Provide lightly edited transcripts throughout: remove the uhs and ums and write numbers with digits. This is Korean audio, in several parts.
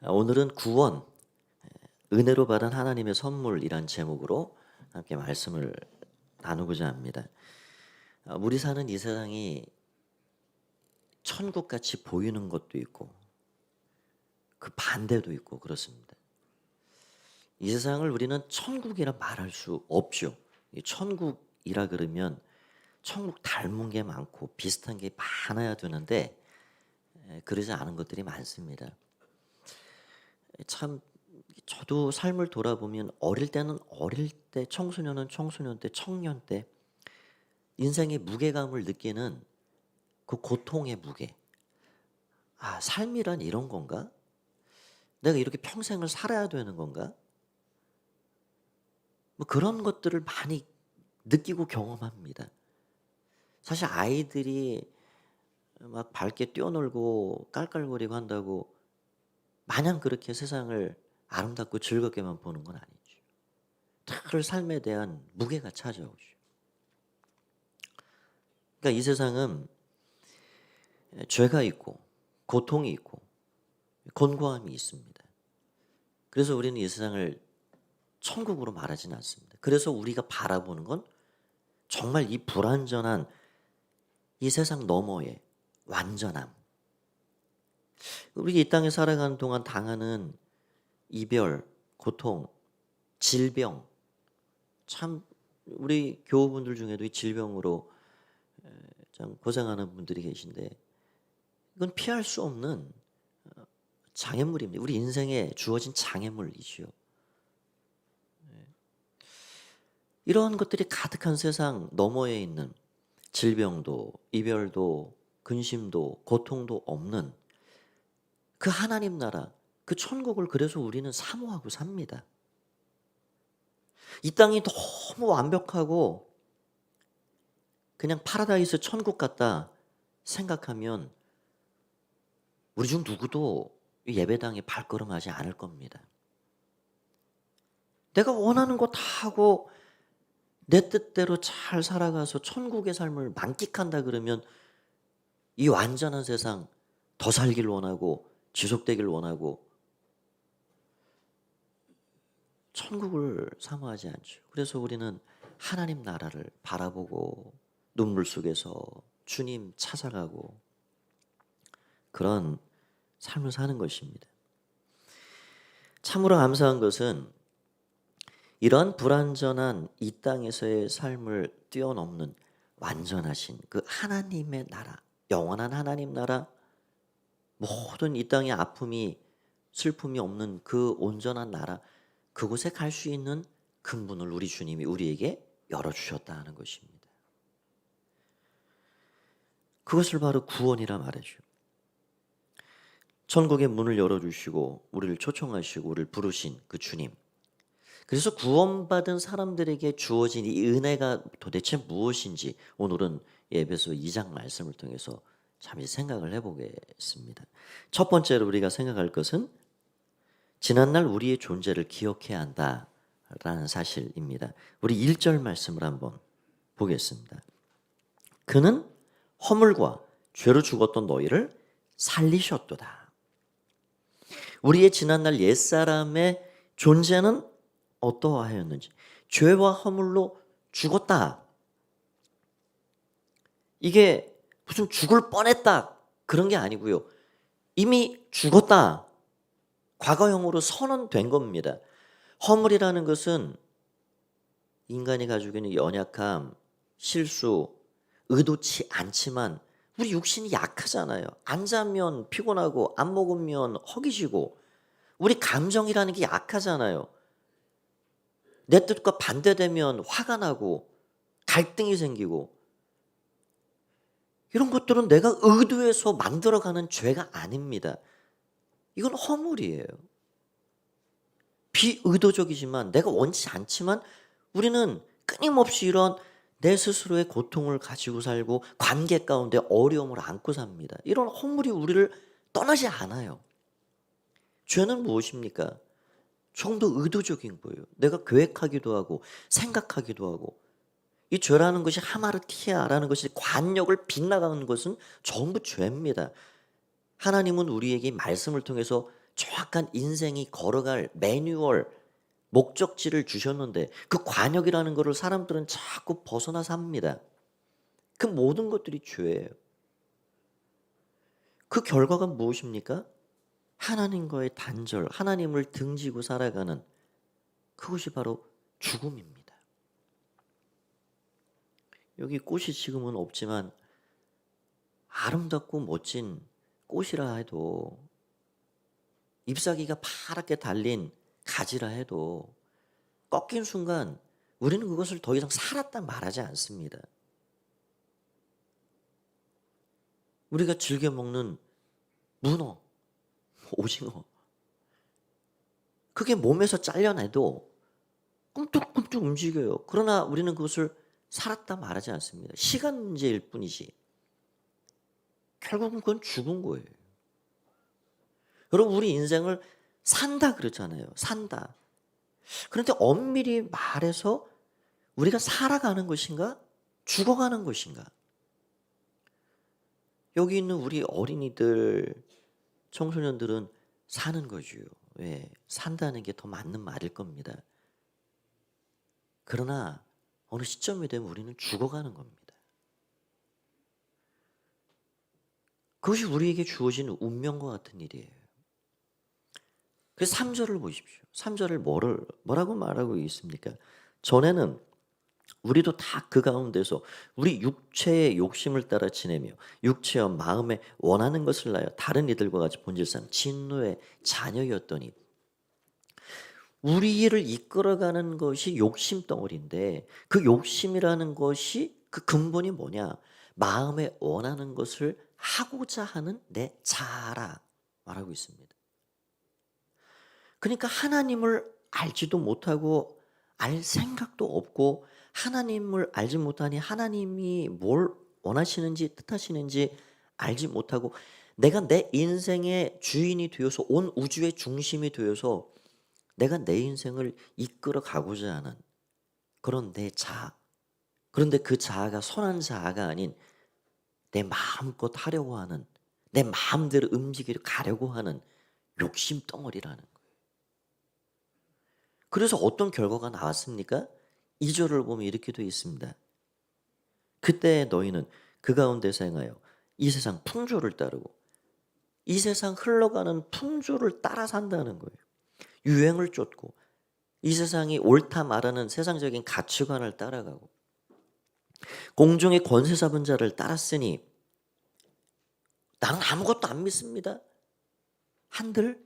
오늘은 구원, 은혜로 받은 하나님의 선물이란 제목으로 함께 말씀을 나누고자 합니다. 우리 사는 이 세상이 천국같이 보이는 것도 있고 그 반대도 있고 그렇습니다. 이 세상을 우리는 천국이라 말할 수 없죠. 이 천국이라 그러면 천국 닮은 게 많고 비슷한 게 많아야 되는데 그러지 않은 것들이 많습니다. 참 저도 삶을 돌아보면 어릴 때는 어릴 때, 청소년은 청소년 때, 청년 때 인생의 무게감을 느끼는 그 고통의 무게. 아, 삶이란 이런 건가? 내가 이렇게 평생을 살아야 되는 건가? 뭐 그런 것들을 많이 느끼고 경험합니다. 사실 아이들이 막 밝게 뛰어놀고 깔깔거리고 한다고 마냥 그렇게 세상을 아름답고 즐겁게만 보는 건 아니죠. 늘 삶에 대한 무게가 찾아오죠. 그러니까 이 세상은 죄가 있고 고통이 있고 곤고함이 있습니다. 그래서 우리는 이 세상을 천국으로 말하지는 않습니다. 그래서 우리가 바라보는 건 정말 이 불완전한 이 세상 너머의 완전함. 우리 이 땅에 살아가는 동안 당하는 이별, 고통, 질병. 참 우리 교우분들 중에도 이 질병으로 참 고생하는 분들이 계신데 이건 피할 수 없는 장애물입니다. 우리 인생에 주어진 장애물이지요. 이러한 것들이 가득한 세상 너머에 있는 질병도 이별도 근심도 고통도 없는 그 하나님 나라, 그 천국을 그래서 우리는 사모하고 삽니다. 이 땅이 너무 완벽하고 그냥 파라다이스 천국 같다 생각하면 우리 중 누구도 이 예배당에 발걸음하지 않을 겁니다. 내가 원하는 거 다 하고 내 뜻대로 잘 살아가서 천국의 삶을 만끽한다 그러면 이 완전한 세상 더 살길 원하고 지속되길 원하고 천국을 사모하지 않죠. 그래서 우리는 하나님 나라를 바라보고 눈물 속에서 주님 찾아가고 그런 삶을 사는 것입니다. 참으로 감사한 것은 이런 불완전한 이 땅에서의 삶을 뛰어넘는 완전하신 그 하나님의 나라, 영원한 하나님 나라, 모든 이 땅의 아픔이 슬픔이 없는 그 온전한 나라, 그곳에 갈 수 있는 근문을 우리 주님이 우리에게 열어주셨다 하는 것입니다. 그것을 바로 구원이라 말하죠. 천국의 문을 열어주시고 우리를 초청하시고 우리를 부르신 그 주님. 그래서 구원받은 사람들에게 주어진 이 은혜가 도대체 무엇인지 오늘은 에베소 2장 말씀을 통해서 잠시 생각을 해보겠습니다. 첫 번째로 우리가 생각할 것은 지난날 우리의 존재를 기억해야 한다라는 사실입니다. 우리 1절 말씀을 한번 보겠습니다. 그는 허물과 죄로 죽었던 너희를 살리셨도다. 우리의 지난날 옛사람의 존재는 어떠하였는지 죄와 허물로 죽었다. 이게 무슨 죽을 뻔했다 그런 게 아니고요. 이미 죽었다. 과거형으로 선언된 겁니다. 허물이라는 것은 인간이 가지고 있는 연약함, 실수, 의도치 않지만 우리 육신이 약하잖아요. 안 자면 피곤하고 안 먹으면 허기지고 우리 감정이라는 게 약하잖아요. 내 뜻과 반대되면 화가 나고 갈등이 생기고 이런 것들은 내가 의도해서 만들어가는 죄가 아닙니다. 이건 허물이에요. 비의도적이지만 내가 원치 않지만 우리는 끊임없이 이런 내 스스로의 고통을 가지고 살고 관계 가운데 어려움을 안고 삽니다. 이런 허물이 우리를 떠나지 않아요. 죄는 무엇입니까? 조금 더 의도적인 거예요. 내가 계획하기도 하고 생각하기도 하고 이 죄라는 것이 하마르티아라는 것이 관역을 빗나가는 것은 전부 죄입니다. 하나님은 우리에게 말씀을 통해서 정확한 인생이 걸어갈 매뉴얼, 목적지를 주셨는데 그 관역이라는 것을 사람들은 자꾸 벗어나서 합니다. 그 모든 것들이 죄예요. 그 결과가 무엇입니까? 하나님과의 단절, 하나님을 등지고 살아가는 그것이 바로 죽음입니다. 여기 꽃이 지금은 없지만 아름답고 멋진 꽃이라 해도 잎사귀가 파랗게 달린 가지라 해도 꺾인 순간 우리는 그것을 더 이상 살았다 말하지 않습니다. 우리가 즐겨 먹는 문어, 오징어 그게 몸에서 잘려내도 꿈뚝꿈뚝 움직여요. 그러나 우리는 그것을 살았다 말하지 않습니다. 시간 문제일 뿐이지. 결국은 그건 죽은 거예요. 여러분 우리 인생을 산다 그러잖아요. 산다. 그런데 엄밀히 말해서 우리가 살아가는 것인가? 죽어가는 것인가? 여기 있는 우리 어린이들, 청소년들은 사는 거죠. 왜? 산다는 게 더 맞는 말일 겁니다. 그러나 어느 시점이 되면 우리는 죽어가는 겁니다. 그것이 우리에게 주어진 운명과 같은 일이에요. 그래서 3절을 보십시오. 3절을 뭐라고 말하고 있습니까? 전에는 우리도 다 그 가운데서 우리 육체의 욕심을 따라 지내며 육체와 마음에 원하는 것을 나여 다른 이들과 같이 본질상 진노의 자녀였더니 우리를 이끌어가는 것이 욕심 덩어리인데 그 욕심이라는 것이 그 근본이 뭐냐? 마음에 원하는 것을 하고자 하는 내 자아라 말하고 있습니다. 그러니까 하나님을 알지도 못하고 알 생각도 없고 하나님을 알지 못하니 하나님이 뭘 원하시는지 뜻하시는지 알지 못하고 내가 내 인생의 주인이 되어서 온 우주의 중심이 되어서 내가 내 인생을 이끌어 가고자 하는 그런 내 자아. 그런데 그 자아가 선한 자아가 아닌 내 마음껏 하려고 하는 내 마음대로 움직이려 가려고 하는 욕심 덩어리라는 거예요. 그래서 어떤 결과가 나왔습니까? 2절을 보면 이렇게 되어 있습니다. 그때 너희는 그 가운데서 행하여 이 세상 풍조를 따르고 이 세상 흘러가는 풍조를 따라 산다는 거예요. 유행을 쫓고 이 세상이 옳다 말하는 세상적인 가치관을 따라가고 공중의 권세 잡은 자를 따랐으니 나는 아무것도 안 믿습니다. 한들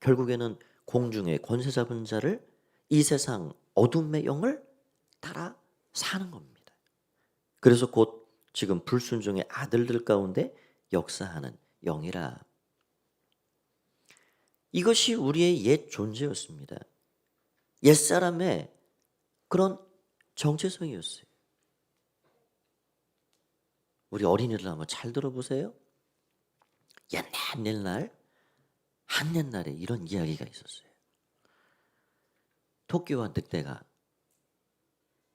결국에는 공중의 권세 잡은 자를 이 세상 어둠의 영을 따라 사는 겁니다. 그래서 곧 지금 불순종의 아들들 가운데 역사하는 영이라. 이것이 우리의 옛 존재였습니다. 옛사람의 그런 정체성이었어요. 우리 어린이들 한번 잘 들어보세요. 옛날 한 옛날에 이런 이야기가 있었어요. 토끼와 늑대가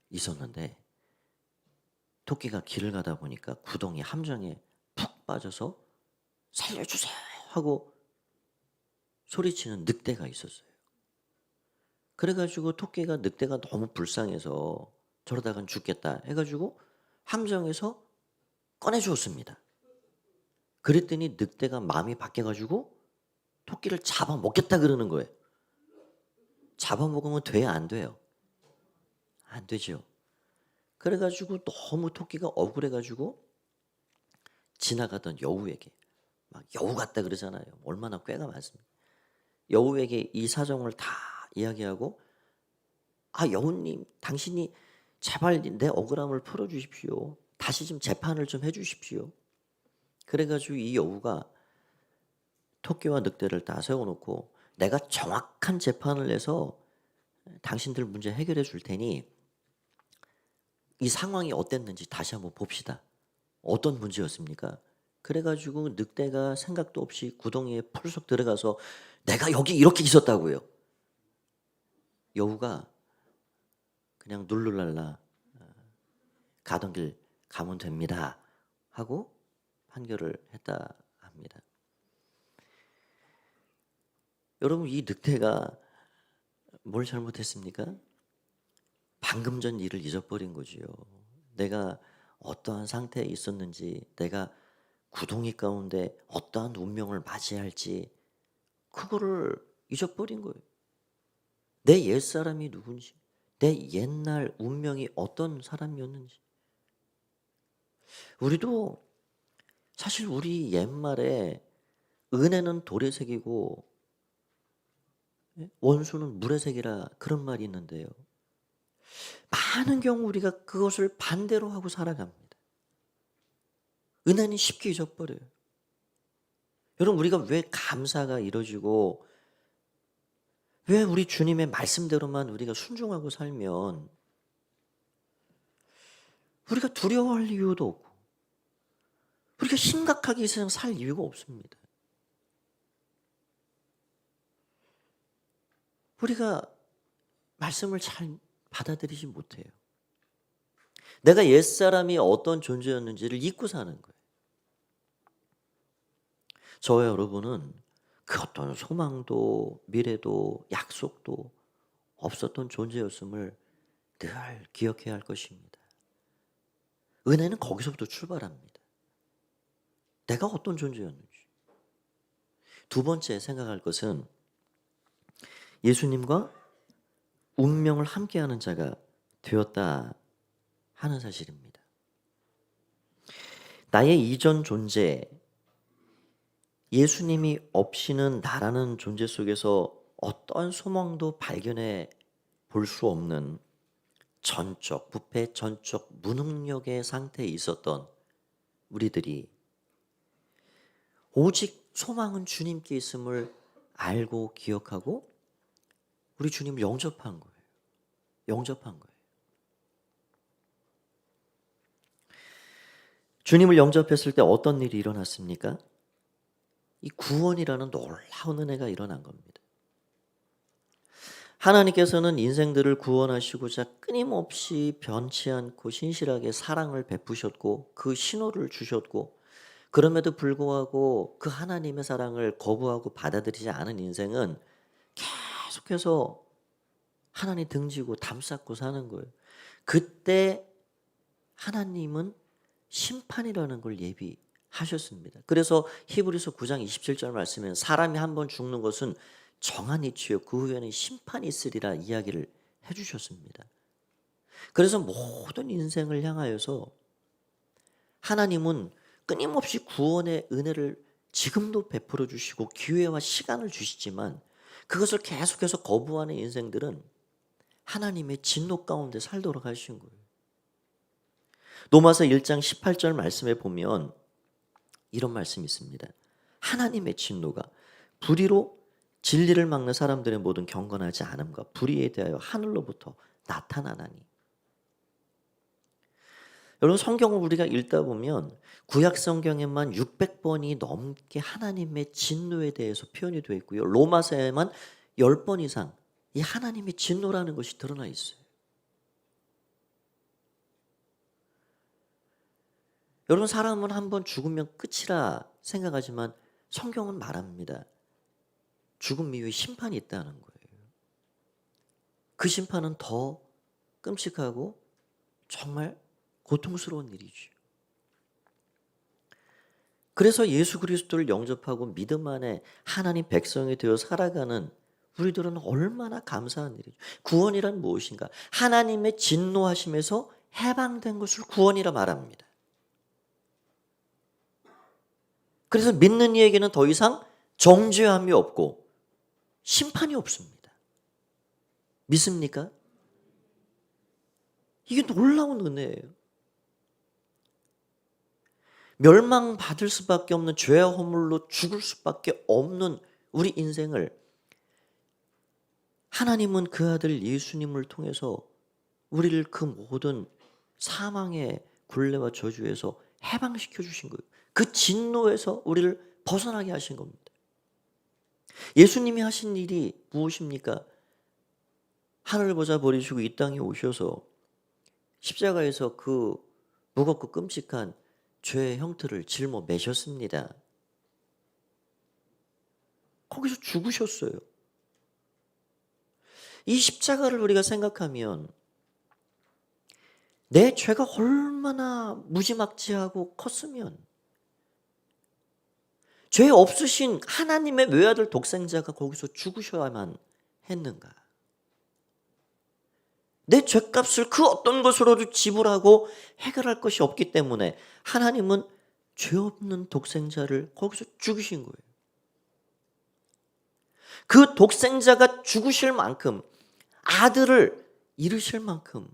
있었는데 토끼가 길을 가다 보니까 구덩이 함정에 푹 빠져서 살려주세요 하고 소리치는 늑대가 있었어요. 그래가지고 토끼가 늑대가 너무 불쌍해서 저러다간 죽겠다 해가지고 함정에서 꺼내주었습니다. 그랬더니 늑대가 마음이 바뀌어가지고 토끼를 잡아먹겠다 그러는 거예요. 잡아먹으면 돼요, 안 돼요? 안 되죠. 그래가지고 너무 토끼가 억울해가지고 지나가던 여우에게 막 여우 같다 그러잖아요. 얼마나 꾀가 많습니다. 여우에게 이 사정을 다 이야기하고 여우님 당신이 제발 내 억울함을 풀어주십시오. 다시 좀 재판을 좀 해주십시오. 그래가지고 이 여우가 토끼와 늑대를 다 세워놓고 내가 정확한 재판을 해서 당신들 문제 해결해 줄 테니 이 상황이 어땠는지 다시 한번 봅시다. 어떤 문제였습니까? 그래가지고 늑대가 생각도 없이 구덩이에 펄썩 들어가서 내가 여기 이렇게 있었다고요. 여우가 그냥 룰루랄라 가던 길 가면 됩니다 하고 판결을 했다 합니다. 여러분, 이 늑대가 뭘 잘못했습니까? 방금 전 일을 잊어버린 거지요. 내가 어떠한 상태에 있었는지, 내가 구덩이 가운데 어떠한 운명을 맞이할지 그거를 잊어버린 거예요. 내 옛사람이 누군지, 내 옛날 운명이 어떤 사람이었는지. 우리도 사실 우리 옛말에 은혜는 돌의 색이고 원수는 물의 색이라 그런 말이 있는데요. 많은 경우 우리가 그것을 반대로 하고 살아갑니다. 은혜는 쉽게 잊어버려요. 여러분, 우리가 왜 감사가 이루어지고 왜 우리 주님의 말씀대로만 우리가 순종하고 살면 우리가 두려워할 이유도 없고 우리가 심각하게 이 세상 살 이유가 없습니다. 우리가 말씀을 잘 받아들이지 못해요. 내가 옛사람이 어떤 존재였는지를 잊고 사는 거예요. 저와 여러분은 그 어떤 소망도 미래도 약속도 없었던 존재였음을 늘 기억해야 할 것입니다. 은혜는 거기서부터 출발합니다. 내가 어떤 존재였는지. 두 번째 생각할 것은 예수님과 운명을 함께하는 자가 되었다 하는 사실입니다. 나의 이전 존재, 예수님이 없이는 나라는 존재 속에서 어떠한 소망도 발견해 볼 수 없는 전적, 부패 전적 무능력의 상태에 있었던 우리들이 오직 소망은 주님께 있음을 알고 기억하고 우리 주님을 영접한 거예요. 영접한 거예요. 주님을 영접했을 때 어떤 일이 일어났습니까? 이 구원이라는 놀라운 은혜가 일어난 겁니다. 하나님께서는 인생들을 구원하시고자 끊임없이 변치 않고 신실하게 사랑을 베푸셨고 그 신호를 주셨고 그럼에도 불구하고 그 하나님의 사랑을 거부하고 받아들이지 않은 인생은 계속해서 하나님 등지고 담쌓고 사는 거예요. 그때 하나님은 심판이라는 걸 예비하셨습니다. 그래서 히브리서 9장 27절 말씀에는 사람이 한 번 죽는 것은 정한 이치요 그 후에는 심판이 있으리라 이야기를 해주셨습니다. 그래서 모든 인생을 향하여서 하나님은 끊임없이 구원의 은혜를 지금도 베풀어 주시고 기회와 시간을 주시지만 그것을 계속해서 거부하는 인생들은 하나님의 진노 가운데 살도록 하신 거예요. 로마서 1장 18절 말씀에 보면 이런 말씀이 있습니다. 하나님의 진노가 불의로 진리를 막는 사람들의 모든 경건하지 않음과 불의에 대하여 하늘로부터 나타나나니. 여러분, 성경을 우리가 읽다 보면 구약 성경에만 600번이 넘게 하나님의 진노에 대해서 표현이 되어 있고요. 로마서에만 10번 이상 이 하나님의 진노라는 것이 드러나 있어요. 여러분, 사람은 한번 죽으면 끝이라 생각하지만 성경은 말합니다. 죽음 이후에 심판이 있다는 거예요. 그 심판은 더 끔찍하고 정말 고통스러운 일이죠. 그래서 예수 그리스도를 영접하고 믿음 안에 하나님 백성이 되어 살아가는 우리들은 얼마나 감사한 일이죠. 구원이란 무엇인가? 하나님의 진노하심에서 해방된 것을 구원이라 말합니다. 그래서 믿는 이에게는 더 이상 정죄함이 없고 심판이 없습니다. 믿습니까? 이게 놀라운 은혜예요. 멸망받을 수밖에 없는 죄와 허물로 죽을 수밖에 없는 우리 인생을 하나님은 그 아들 예수님을 통해서 우리를 그 모든 사망의 굴레와 저주에서 해방시켜 주신 거예요. 그 진노에서 우리를 벗어나게 하신 겁니다. 예수님이 하신 일이 무엇입니까? 하늘을 보자 버리시고 이 땅에 오셔서 십자가에서 그 무겁고 끔찍한 죄의 형틀을 짊어 매셨습니다. 거기서 죽으셨어요. 이 십자가를 우리가 생각하면 내 죄가 얼마나 무지막지하고 컸으면 죄 없으신 하나님의 외아들 독생자가 거기서 죽으셔야만 했는가? 내 죄값을 그 어떤 것으로도 지불하고 해결할 것이 없기 때문에 하나님은 죄 없는 독생자를 거기서 죽이신 거예요. 그 독생자가 죽으실 만큼, 아들을 잃으실 만큼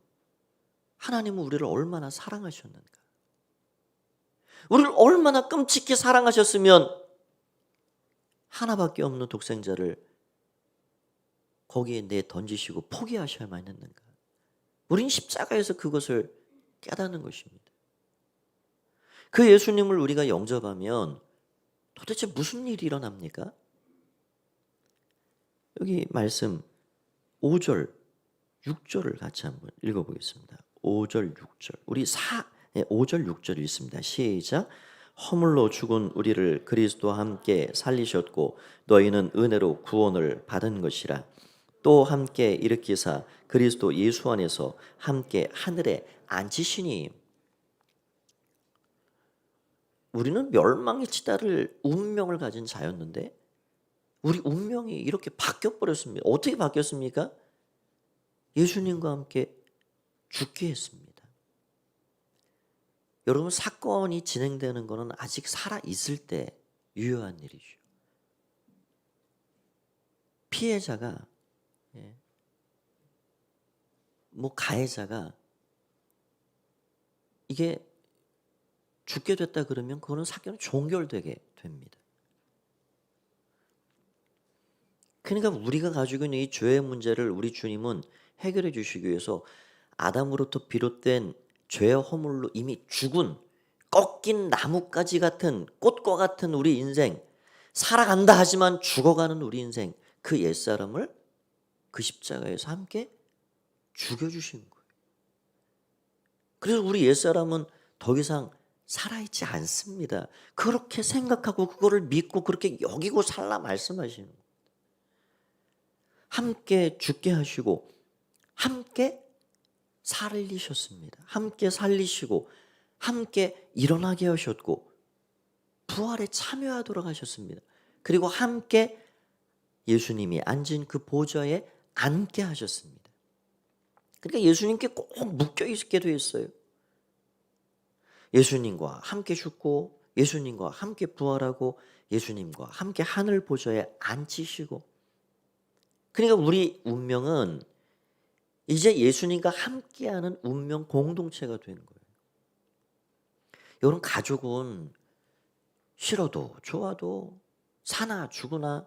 하나님은 우리를 얼마나 사랑하셨는가? 우리를 얼마나 끔찍히 사랑하셨으면 하나밖에 없는 독생자를 거기에 내 던지시고 포기하셔야만 했는가? 우린 십자가에서 그것을 깨닫는 것입니다. 그 예수님을 우리가 영접하면 도대체 무슨 일이 일어납니까? 여기 말씀 5절, 6절을 같이 한번 읽어보겠습니다. 5절, 6절. 우리 5절, 6절 읽습니다. 시작. 허물로 죽은 우리를 그리스도와 함께 살리셨고 너희는 은혜로 구원을 받은 것이라. 또 함께 일으키사 그리스도 예수 안에서 함께 하늘에 앉히시니. 우리는 멸망에 치달을 운명을 가진 자였는데 우리 운명이 이렇게 바뀌어버렸습니다. 어떻게 바뀌었습니까? 예수님과 함께 죽게 했습니다. 여러분, 사건이 진행되는 것은 아직 살아있을 때 유효한 일이죠. 피해자가, 가해자가 이게 죽게 됐다 그러면 그거는 사건은 종결되게 됩니다. 그러니까 우리가 가지고 있는 이 죄의 문제를 우리 주님은 해결해 주시기 위해서 아담으로부터 비롯된 죄의 허물로 이미 죽은 꺾인 나뭇가지 같은 꽃과 같은 우리 인생, 살아간다 하지만 죽어가는 우리 인생, 그 옛사람을 그 십자가에서 함께 죽여주신 거예요. 그래서 우리 옛사람은 더 이상 살아있지 않습니다. 그렇게 생각하고 그거를 믿고 그렇게 여기고 살라 말씀하시는 거예요. 함께 죽게 하시고 함께 살리셨습니다. 함께 살리시고 함께 일어나게 하셨고 부활에 참여하도록 하셨습니다. 그리고 함께 예수님이 앉은 그 보좌에 앉게 하셨습니다. 그러니까 예수님께 꼭 묶여 있게 되어 있어요. 예수님과 함께 죽고 예수님과 함께 부활하고 예수님과 함께 하늘 보좌에 앉히시고, 그러니까 우리 운명은 이제 예수님과 함께하는 운명 공동체가 되는 거예요. 여러분, 가족은 싫어도 좋아도 사나 죽으나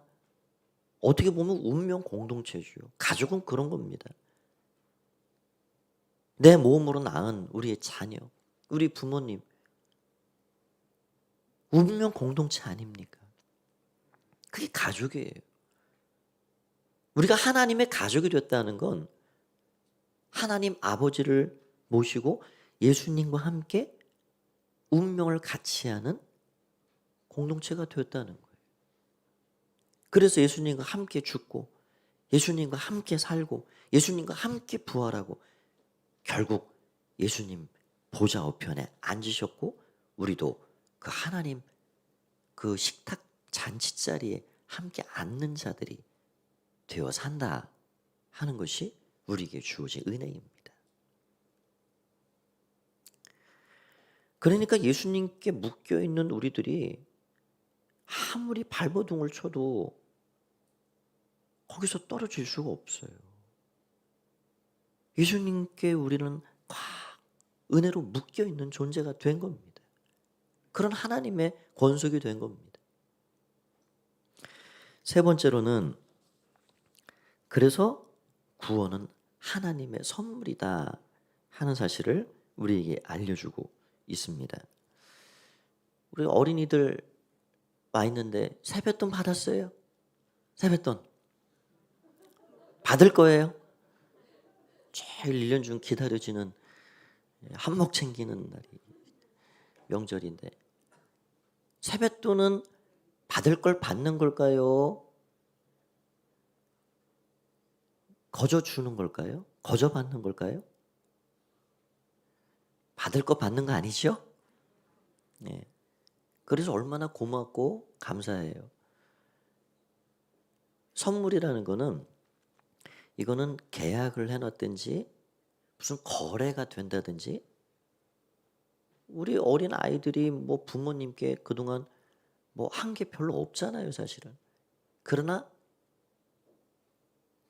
어떻게 보면 운명 공동체죠. 가족은 그런 겁니다. 내 몸으로 낳은 우리의 자녀, 우리 부모님, 운명 공동체 아닙니까? 그게 가족이에요. 우리가 하나님의 가족이 됐다는 건 하나님 아버지를 모시고 예수님과 함께 운명을 같이 하는 공동체가 되었다는 거예요. 그래서 예수님과 함께 죽고 예수님과 함께 살고 예수님과 함께 부활하고 결국 예수님 보좌 우편에 앉으셨고 우리도 그 하나님 그 식탁 잔치자리에 함께 앉는 자들이 되어 산다 하는 것이 우리에게 주어진 은혜입니다. 그러니까 예수님께 묶여있는 우리들이 아무리 발버둥을 쳐도 거기서 떨어질 수가 없어요. 예수님께 우리는 꽉 은혜로 묶여있는 존재가 된 겁니다. 그런 하나님의 권속이 된 겁니다. 세 번째로는 그래서 구원은 하나님의 선물이다 하는 사실을 우리에게 알려주고 있습니다. 우리 어린이들 와 있는데 세뱃돈 받았어요? 세뱃돈 받을 거예요? 제일 1년 중 기다려지는 한몫 챙기는 날이 명절인데 세뱃돈은 받을 걸 받는 걸까요? 거저 주는 걸까요? 거저 받는 걸까요? 받을 거 받는 거 아니죠? 예. 그래서 얼마나 고맙고 감사해요. 선물이라는 거는 이거는 계약을 해놨든지 무슨 거래가 된다든지 우리 어린 아이들이 뭐 부모님께 그동안 뭐 한 게 별로 없잖아요, 사실은. 그러나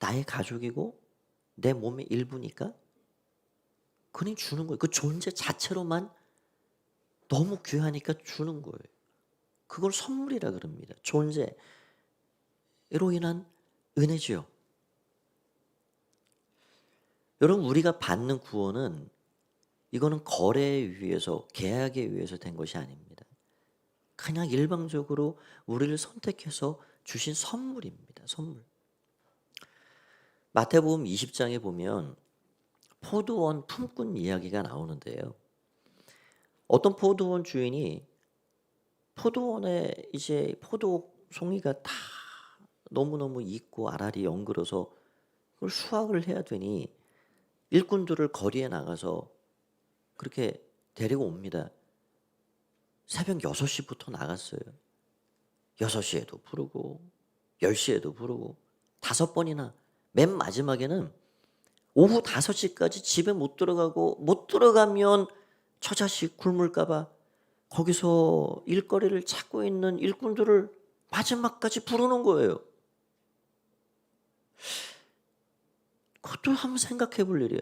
나의 가족이고 내 몸의 일부니까 그냥 주는 거예요. 그 존재 자체로만 너무 귀하니까 주는 거예요. 그걸 선물이라 그럽니다. 존재로 인한 은혜지요. 여러분 우리가 받는 구원은 이거는 거래에 의해서 계약에 의해서 된 것이 아닙니다. 그냥 일방적으로 우리를 선택해서 주신 선물입니다. 선물. 마태복음 20장에 보면 포도원 품꾼 이야기가 나오는데요. 어떤 포도원 주인이 포도원에 이제 포도 송이가 다 너무너무 익고 알알이 엉그러서 그걸 수확을 해야 되니 일꾼들을 거리에 나가서 그렇게 데리고 옵니다. 새벽 6시부터 나갔어요. 6시에도 부르고 10시에도 부르고 5번이나 맨 마지막에는 오후 5시까지 집에 못 들어가고 못 들어가면 저 자식 굶을까 봐 거기서 일거리를 찾고 있는 일꾼들을 마지막까지 부르는 거예요. 그것도 한번 생각해 볼 일이에요.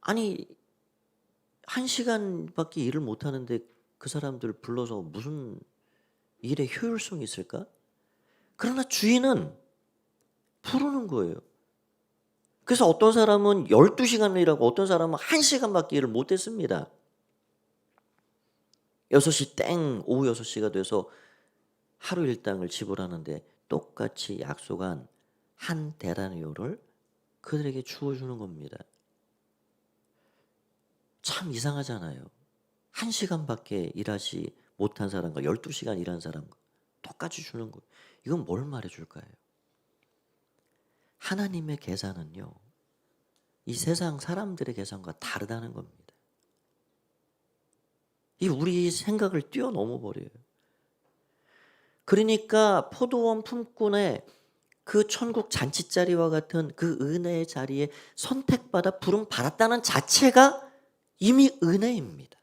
아니 1시간밖에 일을 못 하는데 그 사람들 불러서 무슨 일의 효율성이 있을까? 그러나 주인은 부르는 거예요. 그래서 어떤 사람은 12시간을 일하고 어떤 사람은 1시간밖에 일을 못 했습니다. 6시 땡 오후 6시가 돼서 하루 일당을 지불하는데 똑같이 약속한 한 데나리오를 그들에게 주어주는 겁니다. 참 이상하잖아요. 1시간밖에 일하지 못한 사람과 12시간 일한 사람과 똑같이 주는 거예요. 이건 뭘 말해줄까요? 하나님의 계산은요. 이 세상 사람들의 계산과 다르다는 겁니다. 이 우리 생각을 뛰어넘어 버려요. 그러니까 포도원 품꾼의 그 천국 잔치자리와 같은 그 은혜의 자리에 선택받아 부름 받았다는 자체가 이미 은혜입니다.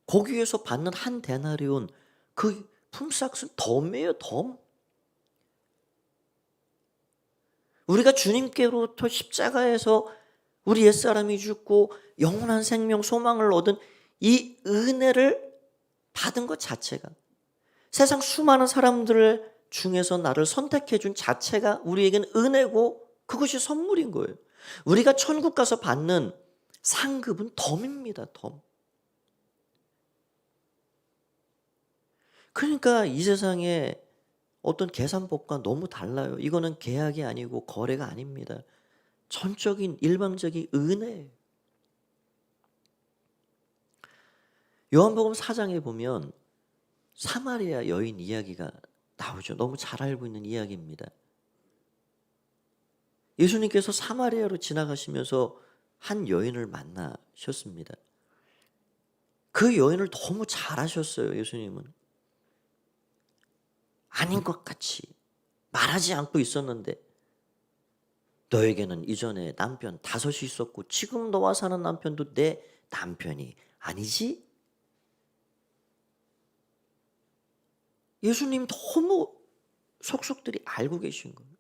거기에서 받는 한 데나리온 그 품삯은 덤이에요, 덤. 우리가 주님께로부터 십자가에서 우리 옛사람이 죽고 영원한 생명 소망을 얻은 이 은혜를 받은 것 자체가 세상 수많은 사람들 중에서 나를 선택해 준 자체가 우리에겐 은혜고 그것이 선물인 거예요. 우리가 천국 가서 받는 상급은 덤입니다. 덤. 그러니까 이 세상에 어떤 계산법과 너무 달라요. 이거는 계약이 아니고 거래가 아닙니다. 전적인 일방적인 은혜예요. 요한복음 4장에 보면 사마리아 여인 이야기가 나오죠. 너무 잘 알고 있는 이야기입니다. 예수님께서 사마리아로 지나가시면서 한 여인을 만나셨습니다. 그 여인을 너무 잘 아셨어요. 예수님은. 아닌 것 같이 말하지 않고 있었는데 너에게는 이전에 남편 5이 있었고 지금 너와 사는 남편도 내 남편이 아니지? 예수님 너무 속속들이 알고 계신 거예요.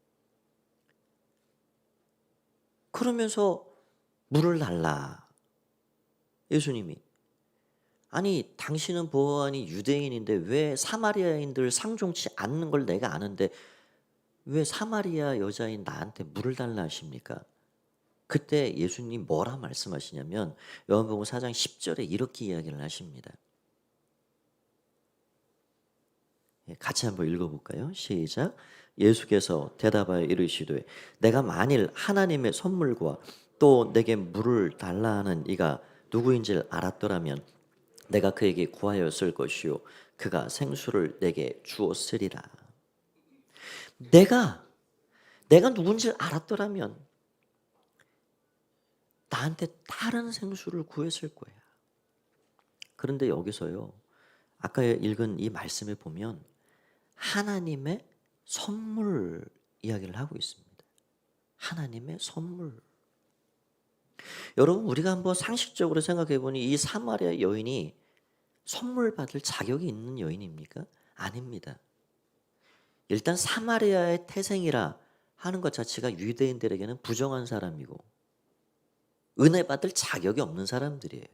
그러면서 물을 달라. 예수님이. 아니 당신은 보아하니 유대인인데 왜 사마리아인들 상종치 않는 걸 내가 아는데 왜 사마리아 여자인 나한테 물을 달라 하십니까? 그때 예수님 뭐라 말씀하시냐면 요한복음 4장 10절에 이렇게 이야기를 하십니다. 같이 한번 읽어볼까요? 시작. 예수께서 대답하여 이르시되 내가 만일 하나님의 선물과 또 내게 물을 달라 하는 이가 누구인지를 알았더라면 내가 그에게 구하였을 것이요 그가 생수를 내게 주었으리라. 내가 누군지를 알았더라면 나한테 다른 생수를 구했을 거야. 그런데 여기서요, 아까 읽은 이 말씀에 보면 하나님의 선물 이야기를 하고 있습니다. 하나님의 선물. 여러분, 우리가 한번 상식적으로 생각해 보니 이 사마리아 여인이 선물 받을 자격이 있는 여인입니까? 아닙니다. 일단 사마리아의 태생이라 하는 것 자체가 유대인들에게는 부정한 사람이고 은혜 받을 자격이 없는 사람들이에요.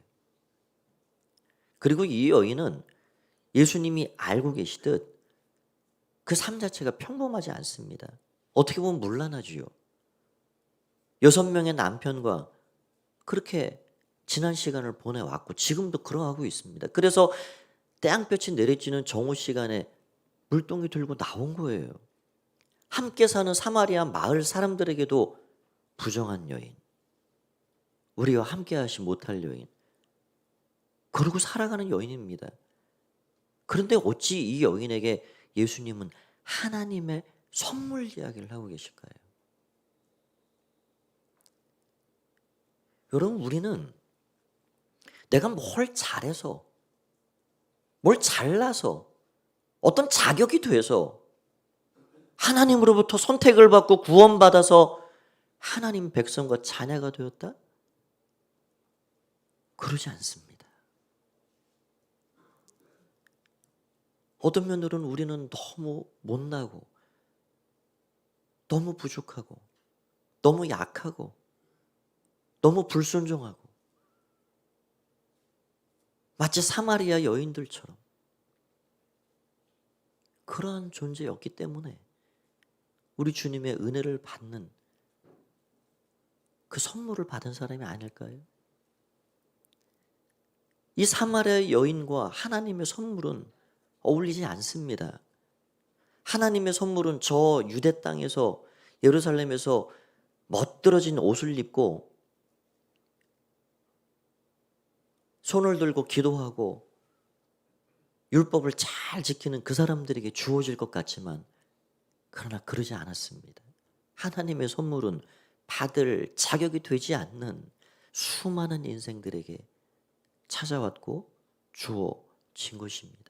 그리고 이 여인은 예수님이 알고 계시듯 그 삶 자체가 평범하지 않습니다. 어떻게 보면 문란하지요. 6명의 남편과 그렇게 지난 시간을 보내왔고 지금도 그러하고 있습니다. 그래서 떼양볕이 내리쬐는 정오 시간에 물동이 들고 나온 거예요. 함께 사는 사마리아 마을 사람들에게도 부정한 여인, 우리와 함께 하시 못할 여인, 그러고 살아가는 여인입니다. 그런데 어찌 이 여인에게 예수님은 하나님의 선물 이야기를 하고 계실까요? 여러분, 우리는 내가 뭘 잘해서, 뭘 잘나서, 어떤 자격이 돼서 하나님으로부터 선택을 받고 구원받아서 하나님 백성과 자녀가 되었다? 그러지 않습니다. 어떤 면으로는 우리는 너무 못나고 너무 부족하고 너무 약하고 너무 불순종하고 마치 사마리아 여인들처럼 그러한 존재였기 때문에 우리 주님의 은혜를 받는 그 선물을 받은 사람이 아닐까요? 이 사마리아 여인과 하나님의 선물은 어울리지 않습니다. 하나님의 선물은 저 유대 땅에서 예루살렘에서 멋들어진 옷을 입고 손을 들고 기도하고 율법을 잘 지키는 그 사람들에게 주어질 것 같지만 그러나 그러지 않았습니다. 하나님의 선물은 받을 자격이 되지 않는 수많은 인생들에게 찾아왔고 주어진 것입니다.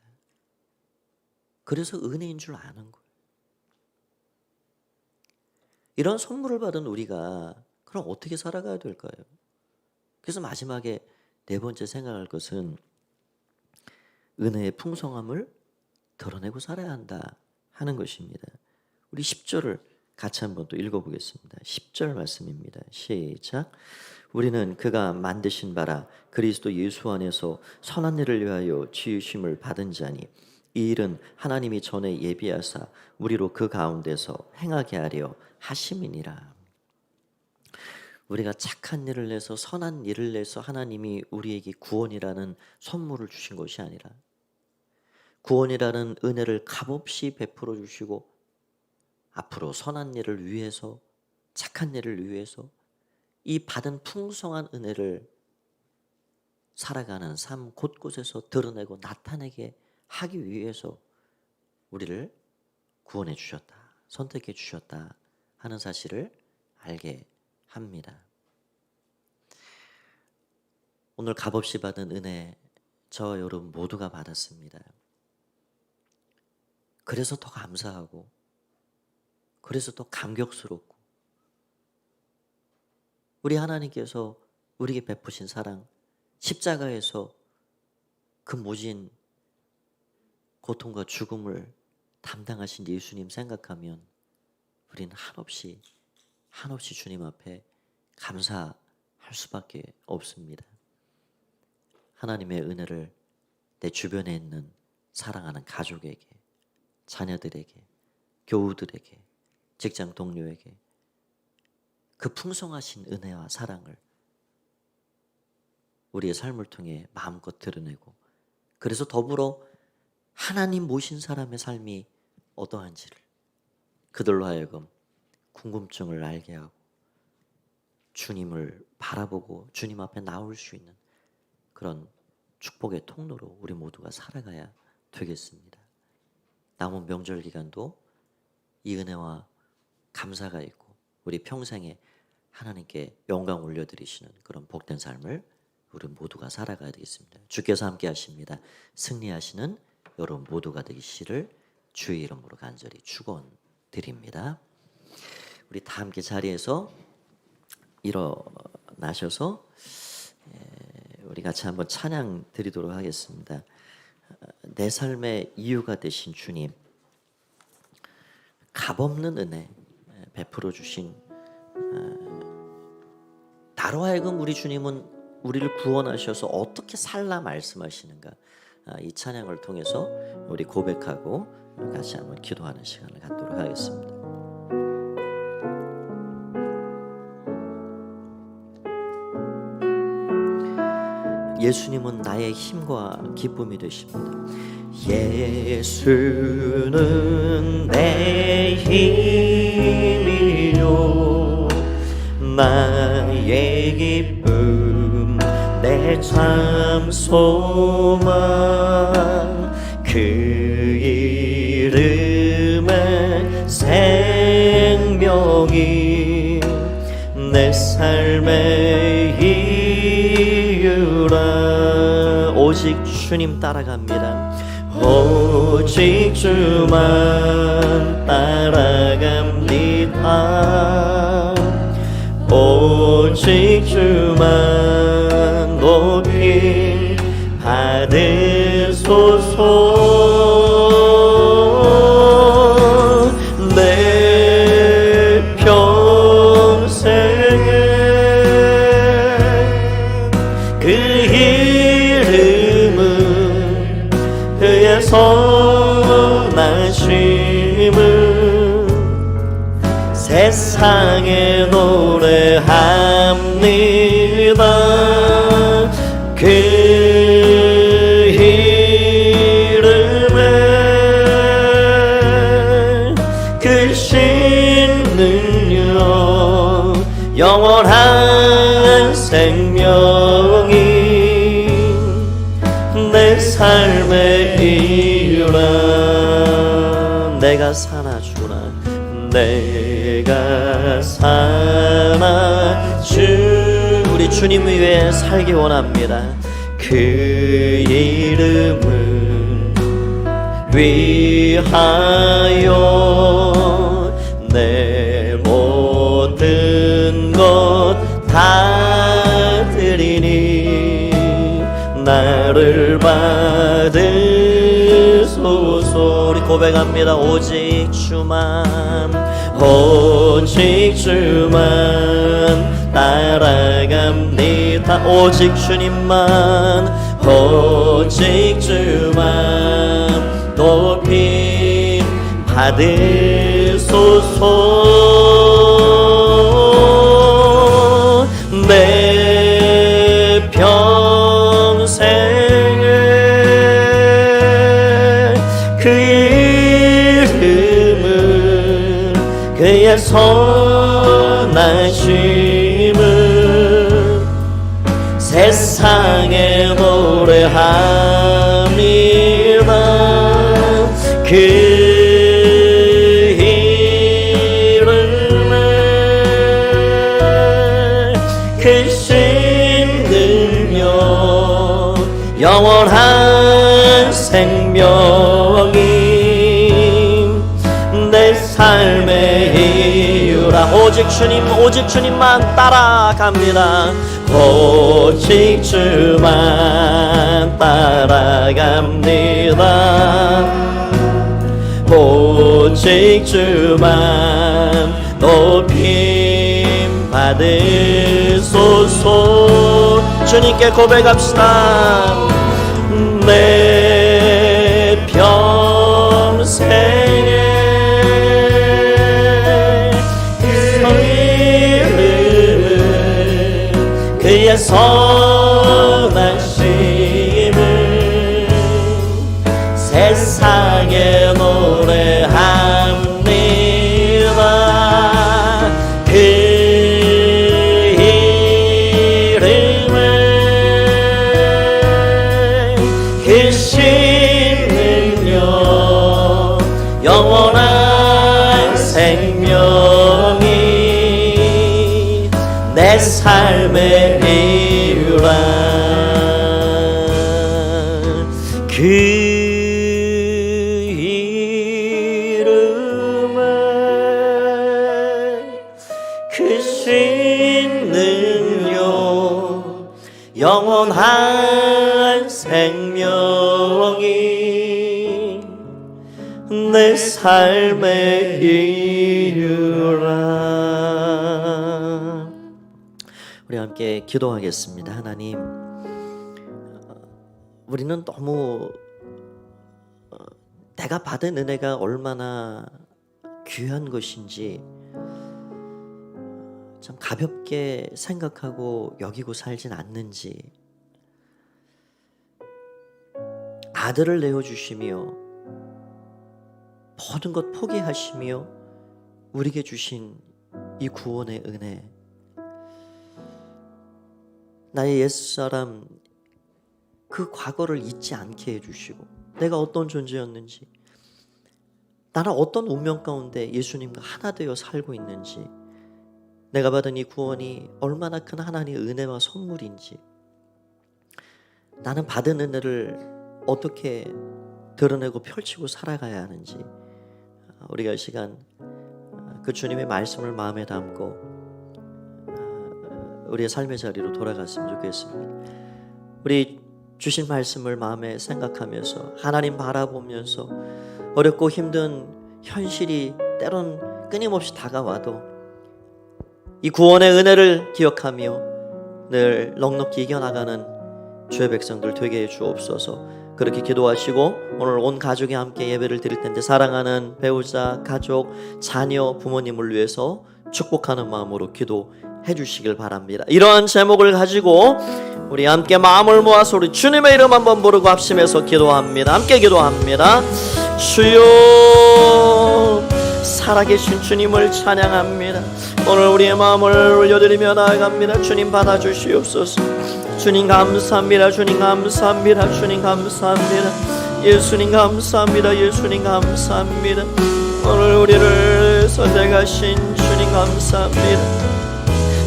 그래서 은혜인 줄 아는 거예요. 이런 선물을 받은 우리가 그럼 어떻게 살아가야 될까요? 그래서 마지막에 네 번째 생각할 것은 은혜의 풍성함을 드러내고 살아야 한다 하는 것입니다. 우리 10절을 같이 한번 또 읽어보겠습니다. 10절 말씀입니다. 시작. 우리는 그가 만드신 바라 그리스도 예수 안에서 선한 일을 위하여 지으심을 받은 자니 이 일은 하나님이 전에 예비하사 우리로 그 가운데서 행하게 하려 하심이니라. 우리가 착한 일을 내서 선한 일을 내서 하나님이 우리에게 구원이라는 선물을 주신 것이 아니라 구원이라는 은혜를 값없이 베풀어 주시고 앞으로 선한 일을 위해서 착한 일을 위해서 이 받은 풍성한 은혜를 살아가는 삶 곳곳에서 드러내고 나타내게 하기 위해서 우리를 구원해 주셨다, 선택해 주셨다 하는 사실을 알게 합니다. 오늘 값없이 받은 은혜 저와 여러분 모두가 받았습니다. 그래서 더 감사하고 그래서 더 감격스럽고 우리 하나님께서 우리에게 베푸신 사랑, 십자가에서 그 모진 고통과 죽음을 담당하신 예수님 생각하면 우리는 한없이 주님 앞에 감사할 수밖에 없습니다. 하나님의 은혜를 내 주변에 있는 사랑하는 가족에게, 자녀들에게, 교우들에게, 직장 동료에게 그 풍성하신 은혜와 사랑을 우리의 삶을 통해 마음껏 드러내고 그래서 더불어 하나님 모신 사람의 삶이 어떠한지를 그들로 하여금 궁금증을 알게 하고 주님을 바라보고 주님 앞에 나올 수 있는 그런 축복의 통로로 우리 모두가 살아가야 되겠습니다. 남은 명절 기간도 이 은혜와 감사가 있고 우리 평생에 하나님께 영광 올려드리시는 그런 복된 삶을 우리 모두가 살아가야 되겠습니다. 주께서 함께 하십니다. 승리하시는 여러분 모두가 되시기를 주의 이름으로 간절히 축원드립니다. 우리 다 함께 자리에서 일어나셔서 우리 같이 한번 찬양 드리도록 하겠습니다. 내 삶의 이유가 되신 주님, 값없는 은혜 베풀어 주신 나로 하여금 우리 주님은 우리를 구원하셔서 어떻게 살라 말씀하시는가, 이 찬양을 통해서 우리 고백하고 같이 한번 기도하는 시간을 갖도록 하겠습니다. 예수님은 나의 힘과 기쁨이 되십니다. 예수는 내 힘이요 나의 기쁨 내 참 소망 그 이름의 생명이 내 삶의 이유라. 오직 주님 따라갑니다. 오직 주만 따라갑니다. 오직 주만 높이 받으소서. 내 평생에 그 이름은 그의 선하심은 세상에 노래합니다. 그 이름에 크신 능력 영원한 생명이 내 삶의 이유라. 내가 사나 죽으나 내가 사나 우리 주님 위해 살기 원합니다. 그 이름을 위하여 내 모든 것 다 드리니 나를 받으소서. 우리 고백합니다. 오직 주만 오직 주만 따라갑니다. 오직 주님만 오직 주만 높이 받으소서. 내 평생에 그 이름은 그의 선하심은 세상에 노래합니다. 그 이름에 크신 능력 영원한 생명이 내 삶의 이유라. 오직 주님 오직 주님만 따라갑니다. 오직 주만 따라갑니다. 오직 주만 높임 받으소서. 주님께 고백합시다. 내 평생에 그 이름은 그의 선하심을 세상에 노래합니다. 그 이름에 크신 능력 영원한 내 삶의 이유라. 그 이름은 크신 능력 영원한 생명이 내 삶의 이유라. 우리 함께 기도하겠습니다. 하나님, 우리는 너무 내가 받은 은혜가 얼마나 귀한 것인지 참 가볍게 생각하고 여기고 살진 않는지, 아들을 내어주시며 모든 것 포기하시며 우리에게 주신 이 구원의 은혜, 나의 옛사람 그 과거를 잊지 않게 해주시고 내가 어떤 존재였는지, 나는 어떤 운명 가운데 예수님과 하나 되어 살고 있는지, 내가 받은 이 구원이 얼마나 큰 하나님의 은혜와 선물인지, 나는 받은 은혜를 어떻게 드러내고 펼치고 살아가야 하는지, 우리가 이 시간 그 주님의 말씀을 마음에 담고 우리의 삶의 자리로 돌아갔으면 좋겠습니다. 우리 주신 말씀을 마음에 생각하면서 하나님 바라보면서 어렵고 힘든 현실이 때론 끊임없이 다가와도 이 구원의 은혜를 기억하며 늘 넉넉히 이겨나가는 주의 백성들 되게 해 주옵소서. 그렇게 기도하시고 오늘 온 가족이 함께 예배를 드릴 텐데, 사랑하는 배우자, 가족, 자녀, 부모님을 위해서 축복하는 마음으로 기도해 주시길 바랍니다. 이러한 제목을 가지고 우리 함께 마음을 모아서 우리 주님의 이름 한번 부르고 합심해서 기도합니다. 함께 기도합니다. 주여, 살아계신 주님을 찬양합니다. 오늘 우리의 마음을 올려드리며 나아갑니다. 주님 받아주시옵소서. 주님 감사합니다. 주님 감사합니다. 주님 감사합니다. 예수님 감사합니다. 예수님 감사합니다. 오늘 우리를 선택하신 주님 감사합니다.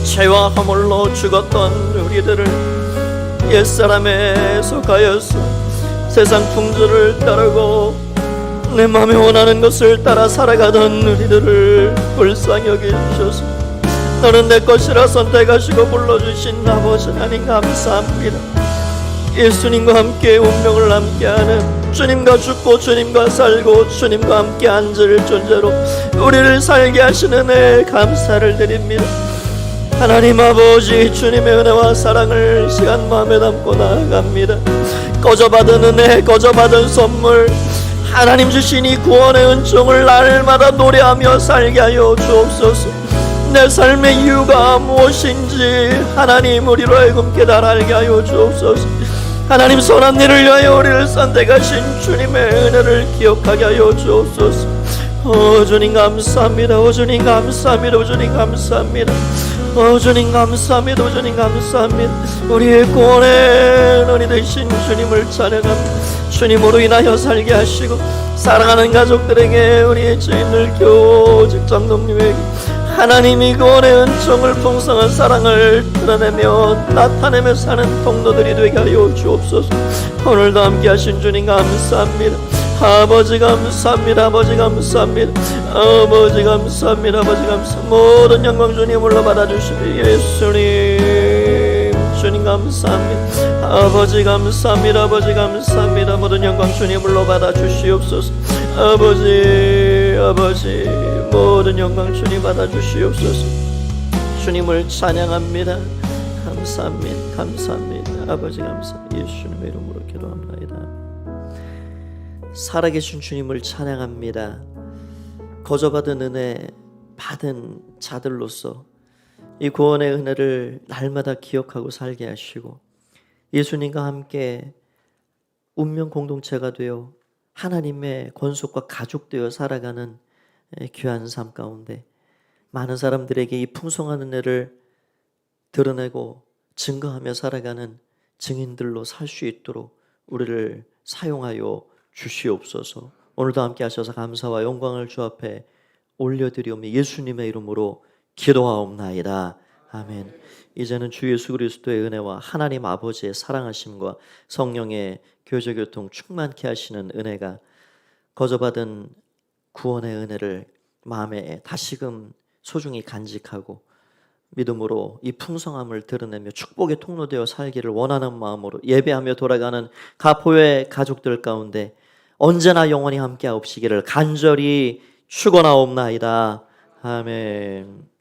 죄와 허물로 죽었던 우리들을 옛사람에 속하여서 세상 풍조를 따르고 내 마음에 원하는 것을 따라 살아가던 우리들을 불쌍히 여기주셔서 너는 내 것이라 선택하시고 불러주신 아버지 하나님 감사합니다. 예수님과 함께 운명을 함께하는, 주님과 죽고 주님과 살고 주님과 함께 앉을 존재로 우리를 살게 하시는 애 감사를 드립니다. 하나님 아버지, 주님의 은혜와 사랑을 시간 마음에 담고 나아갑니다. 거저받은 은혜, 거저받은 선물, 하나님 주신 이 구원의 은총을 날마다 노래하며 살게 하여 주옵소서. 내 삶의 이유가 무엇인지 하나님 우리로 하여금 깨달아 알게 하여 주옵소서. 하나님 선한 일을 위하여 우리를 선택하신 주님의 은혜를 기억하게 하여 주옵소서. 주님 감사합니다. 주님 감사합니다. 주님 감사합니다. 주님 감사합니다. 주님 감사합니다. 우리의 구원의 은원이 되신 주님을 찬양합니다. 주님으로 인하여 살게 하시고 사랑하는 가족들에게, 우리의 주인들, 교우, 직장 동료에게 하나님이 구원의 은총을, 풍성한 사랑을 드러내며 나타내며 사는 통로들이 되게 하여 주옵소서. 오늘도 함께 하신 주님 감사합니다. 아버지 감사합니다. 아버지 감사합니다. 아버지 감사합니다. 아버지 감사합니다. 모든 영광 주님으로 받아주시며 예수님, 주님 감사합니다. 아버지 감사합니다. 아버지 감사합니다. 모든 영광 주님으로 받아주시옵소서. 아버지 모든 영광 주님 받아주시옵소서. 주님을 찬양합니다. 감사합니다. 감사합니다. 아버지 감사합니다. 예수님의 이름으로 기도합니다. 살아계신 주님을 찬양합니다. 거저받은 은혜 받은 자들로서 이 구원의 은혜를 날마다 기억하고 살게 하시고 예수님과 함께 운명 공동체가 되어 하나님의 권속과 가족되어 살아가는 귀한 삶 가운데 많은 사람들에게 이 풍성한 은혜를 드러내고 증거하며 살아가는 증인들로 살 수 있도록 우리를 사용하여 주시옵소서. 오늘도 함께 하셔서 감사와 영광을 주 앞에 올려드리오며 예수님의 이름으로 기도하옵나이다. 아멘. 이제는 주 예수 그리스도의 은혜와 하나님 아버지의 사랑하심과 성령의 교제교통 충만케 하시는 은혜가 거저받은 구원의 은혜를 마음에 다시금 소중히 간직하고 믿음으로 이 풍성함을 드러내며 축복의 통로되어 살기를 원하는 마음으로 예배하며 돌아가는 가포의 가족들 가운데 언제나 영원히 함께하옵시기를 간절히 축원하옵나이다. 아멘.